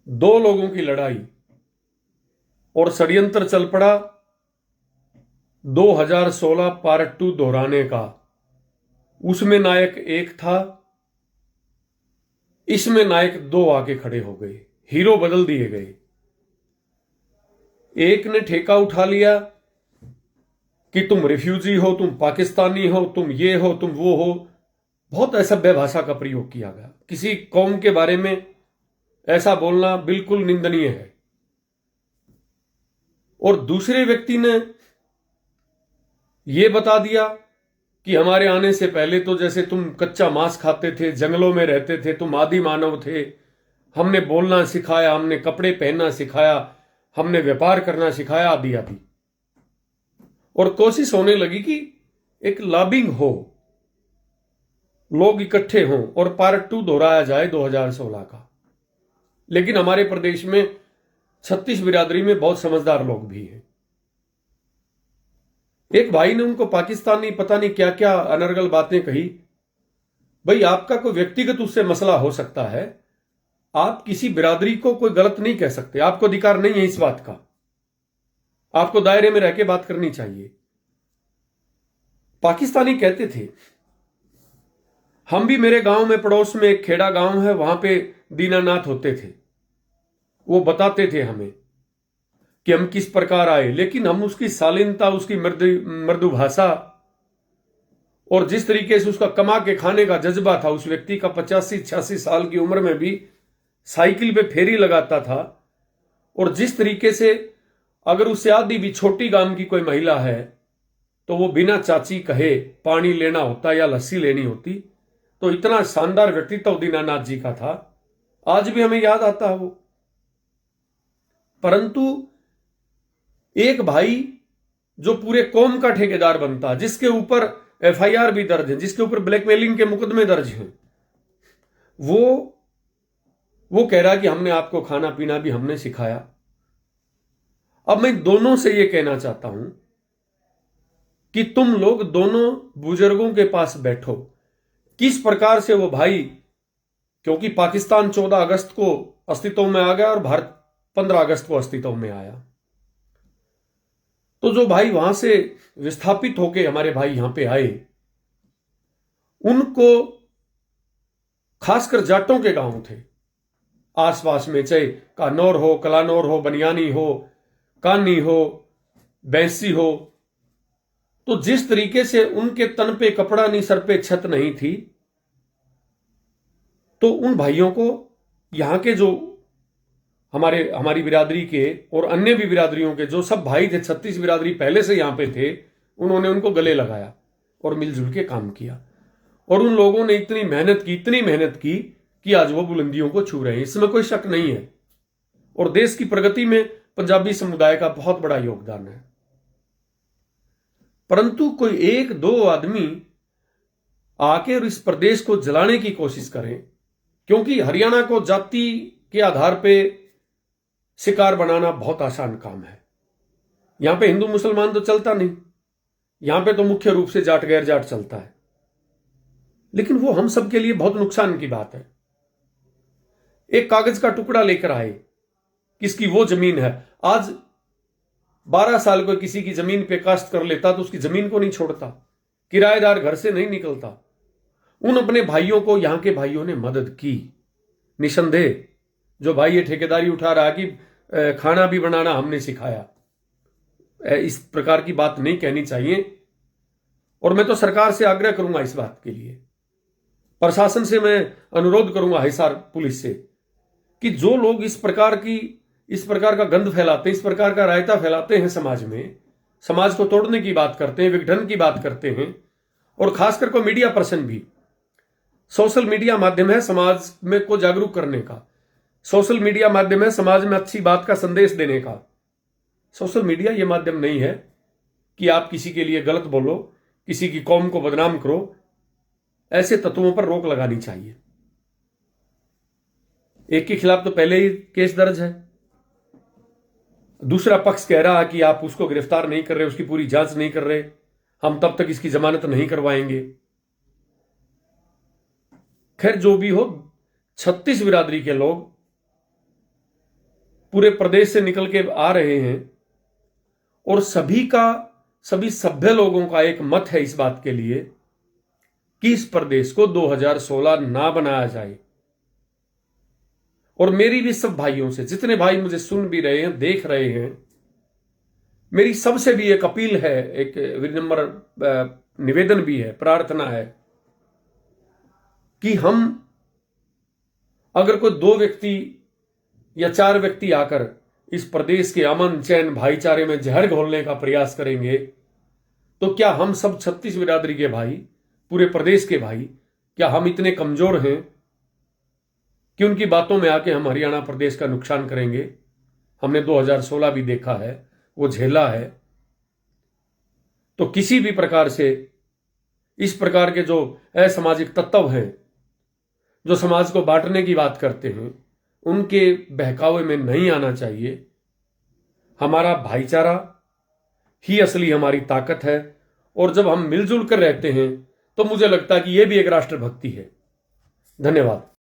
दो लोगों की लड़ाई और षड्यंत्र चल पड़ा 2016 पार्ट 2 दोहराने का। उसमें नायक एक था, इसमें नायक दो आके खड़े हो गए, हीरो बदल दिए गए। एक ने ठेका उठा लिया कि तुम रिफ्यूजी हो, तुम पाकिस्तानी हो, तुम ये हो, तुम वो हो। बहुत असभ्य भाषा का प्रयोग किया गया। किसी कौम के बारे में ऐसा बोलना बिल्कुल निंदनीय है। और दूसरे व्यक्ति ने यह बता दिया कि हमारे आने से पहले तो जैसे तुम कच्चा मांस खाते थे, जंगलों में रहते थे, तुम आदि मानव थे, हमने बोलना सिखाया, हमने कपड़े पहनना सिखाया, हमने व्यापार करना सिखाया, आदि आदि। और कोशिश होने लगी कि एक लॉबिंग हो, लोग इकट्ठे हों और पार्ट 2 दोहराया जाए 2016 का। लेकिन हमारे प्रदेश में 36 बिरादरी में बहुत समझदार लोग भी हैं। एक भाई ने उनको पाकिस्तानी पता नहीं क्या क्या अनर्गल बातें कही। भाई, आपका कोई व्यक्तिगत उससे मसला हो सकता है, आप किसी बिरादरी को कोई गलत नहीं कह सकते, आपको अधिकार नहीं है इस बात का। आपको दायरे में रह के बात करनी चाहिए। पाकिस्तानी कहते थे, हम भी, मेरे गांव में पड़ोस में एक खेड़ा गांव है, वहां पे दीनानाथ होते थे, वो बताते थे हमें कि हम किस प्रकार आए। लेकिन हम उसकी शालीनता, उसकी मृदु भाषा और जिस तरीके से उसका कमा के खाने का जज्बा था, उस व्यक्ति का 85-86 साल की उम्र में भी साइकिल पे फेरी लगाता था। और जिस तरीके से अगर उससे आदि भी छोटी गांव की कोई महिला है तो वो बिना चाची कहे पानी लेना होता या लस्सी लेनी होती, तो इतना शानदार व्यक्तित्व दीनानाथ जी का था, आज भी हमें याद आता है वो। परंतु एक भाई जो पूरे कौम का ठेकेदार बनता, जिसके ऊपर एफआईआर भी दर्ज है, जिसके ऊपर ब्लैकमेलिंग के मुकदमे दर्ज हैं, वो कह रहा कि हमने आपको खाना पीना भी हमने सिखाया। अब मैं दोनों से यह कहना चाहता हूं कि तुम लोग दोनों बुजुर्गों के पास बैठो। किस प्रकार से वो भाई, क्योंकि पाकिस्तान 14 अगस्त को अस्तित्व में आ गया और भारत 15 अगस्त को अस्तित्व में आया, तो जो भाई वहां से विस्थापित होके हमारे भाई यहां पे आए, उनको खासकर जाटों के गांव थे आसपास में, चाहे कानौर हो, कलानौर हो, बनियानी हो, कानी हो, बैंसी हो, तो जिस तरीके से उनके तन पे कपड़ा नहीं, सर पे छत नहीं थी, तो उन भाइयों को यहां के जो हमारी बिरादरी के और अन्य भी बिरादरियों के जो सब भाई थे, 36 बिरादरी पहले से यहां पे थे, उन्होंने उनको गले लगाया और मिलजुल के काम किया। और उन लोगों ने इतनी मेहनत की कि आज वो बुलंदियों को छू रहे हैं, इसमें कोई शक नहीं है। और देश की प्रगति में पंजाबी समुदाय का बहुत बड़ा योगदान है। परंतु कोई एक दो आदमी आके और इस प्रदेश को जलाने की कोशिश करें, क्योंकि हरियाणा को जाति के आधार पे शिकार बनाना बहुत आसान काम है। यहां पे हिंदू मुसलमान तो चलता नहीं, यहां पे तो मुख्य रूप से जाट गैर जाट चलता है। लेकिन वो हम सबके लिए बहुत नुकसान की बात है। एक कागज का टुकड़ा लेकर आए, किसकी वो जमीन है, आज 12 साल को किसी की जमीन पे काश्त कर लेता तो उसकी जमीन को नहीं छोड़ता, किराएदार घर से नहीं निकलता। उन अपने भाइयों को यहां के भाइयों ने मदद की। निसंदेह जो भाई ये ठेकेदारी उठा रहा कि खाना भी बनाना हमने सिखाया, इस प्रकार की बात नहीं कहनी चाहिए। और मैं तो सरकार से आग्रह करूंगा इस बात के लिए, प्रशासन से मैं अनुरोध करूंगा, हिसार पुलिस से, कि जो लोग इस प्रकार का गंध फैलाते हैं, इस प्रकार का रायता फैलाते हैं समाज में, समाज को तोड़ने की बात करते हैं, विघटन की बात करते हैं, और खासकर को मीडिया पर्सन भी, सोशल मीडिया माध्यम है समाज में को जागरूक करने का, सोशल मीडिया माध्यम है समाज में अच्छी बात का संदेश देने का। सोशल मीडिया यह माध्यम नहीं है कि आप किसी के लिए गलत बोलो, किसी की कौम को बदनाम करो। ऐसे तत्वों पर रोक लगानी चाहिए। एक के खिलाफ तो पहले ही केस दर्ज है, दूसरा पक्ष कह रहा है कि आप उसको गिरफ्तार नहीं कर रहे, उसकी पूरी जांच नहीं कर रहे, हम तब तक इसकी जमानत नहीं करवाएंगे। खैर जो भी हो, 36 बिरादरी के लोग पूरे प्रदेश से निकल के आ रहे हैं और सभी सभ्य लोगों का एक मत है इस बात के लिए कि इस प्रदेश को 2016 ना बनाया जाए। और मेरी भी सब भाइयों से, जितने भाई मुझे सुन भी रहे हैं, देख रहे हैं, मेरी सबसे भी एक अपील है, एक विनम्र निवेदन भी है, प्रार्थना है कि हम अगर कोई 2 व्यक्ति या 4 व्यक्ति आकर इस प्रदेश के अमन चैन भाईचारे में जहर घोलने का प्रयास करेंगे तो क्या हम सब 36 बिरादरी के भाई, पूरे प्रदेश के भाई, क्या हम इतने कमजोर हैं कि उनकी बातों में आके हम हरियाणा प्रदेश का नुकसान करेंगे? हमने 2016 भी देखा है, वो झेला है। तो किसी भी प्रकार से इस प्रकार के जो असामाजिक तत्व हैं, जो समाज को बांटने की बात करते हैं, उनके बहकावे में नहीं आना चाहिए। हमारा भाईचारा ही असली हमारी ताकत है और जब हम मिलजुल कर रहते हैं तो मुझे लगता है कि यह भी एक राष्ट्रभक्ति है। धन्यवाद।